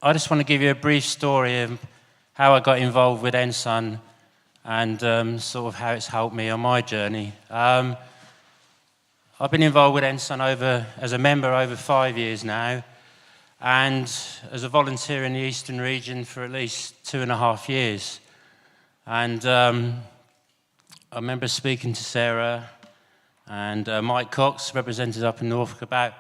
I just want to give you a brief story of how I got involved with NSUN and sort of how it's helped me on my journey. I've been involved with NSUN as a member over 5 years now, and as a volunteer in the Eastern region for at least 2.5 years. And I remember speaking to Sarah and Mike Cox, represented up in Norfolk, about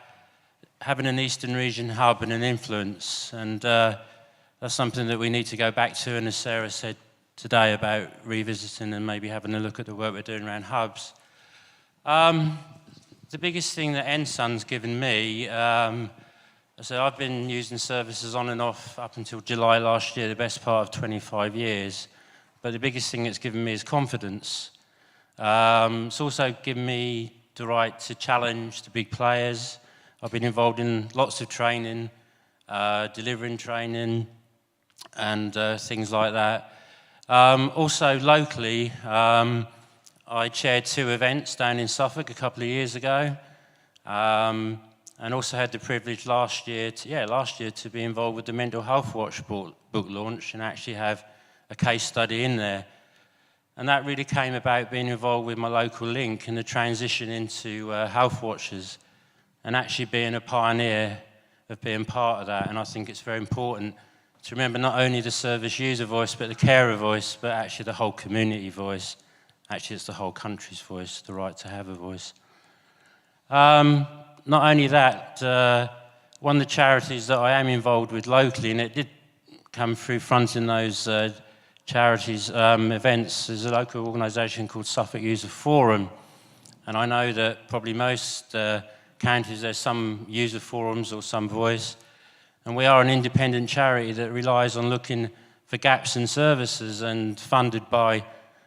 having an Eastern region hub and an influence. And that's something that we need to go back to, and as Sarah said today, about revisiting and maybe having a look at the work we're doing around hubs. The biggest thing that NSUN's given me, so I've been using services on and off up until July last year, the best part of 25 years. But the biggest thing it's given me is confidence. It's also given me the right to challenge the big players. I've been involved in lots of training, delivering training, and things like that. Also locally, I chaired 2 events down in Suffolk a couple of years ago, and also had the privilege last year to be involved with the Mental Health Watch book launch and actually have a case study in there. And that really came about being involved with my local link and the transition into health watchers, and actually being a pioneer of being part of that. And I think it's very important to remember not only the service user voice, but the carer voice, but actually the whole community voice. Actually, it's the whole country's voice, the right to have a voice. Not only that, one of the charities that I am involved with locally, and it did come through fronting those charities events, is a local organisation called Suffolk User Forum. And I know that probably most counties there's some user forums or some voice. And we are an independent charity that relies on looking for gaps in services, and funded by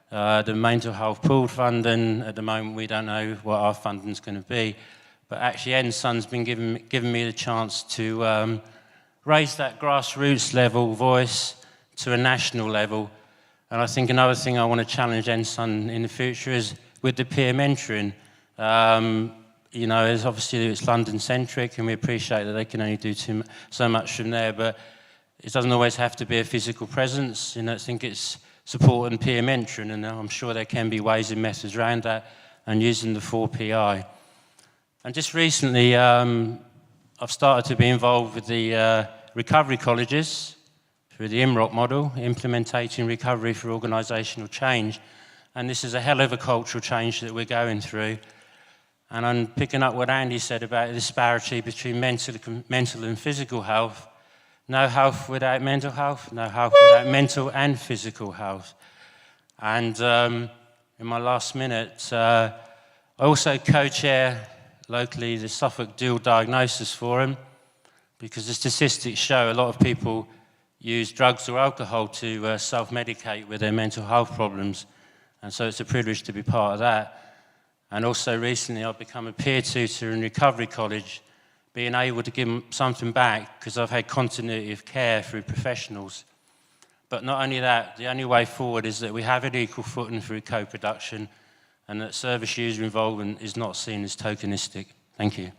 the Mental Health Pool Fund, and at the moment we don't know what our funding's going to be. But actually NSUN's been given me the chance to raise that grassroots level voice to a national level. And I think another thing I want to challenge NSUN in the future is with the peer mentoring. You know, it's obviously it's London-centric, and we appreciate that they can only do so much from there, but it doesn't always have to be a physical presence. You know, I think it's support and peer mentoring, and I'm sure there can be ways and methods around that, and using the 4PI. And just recently, I've started to be involved with the recovery colleges through the IMROC model, implementing recovery for organisational change. And this is a hell of a cultural change that we're going through. And I'm picking up what Andy said about the disparity between mental and physical health. No health without mental health, no health without mental and physical health. And in my last minute, I also co-chair locally the Suffolk Dual Diagnosis Forum, because the statistics show a lot of people use drugs or alcohol to self-medicate with their mental health problems. And so it's a privilege to be part of that. And also recently I've become a peer tutor in Recovery College, being able to give them something back, because I've had continuity of care through professionals. But not only that, the only way forward is that we have an equal footing through co-production, and that service user involvement is not seen as tokenistic. Thank you.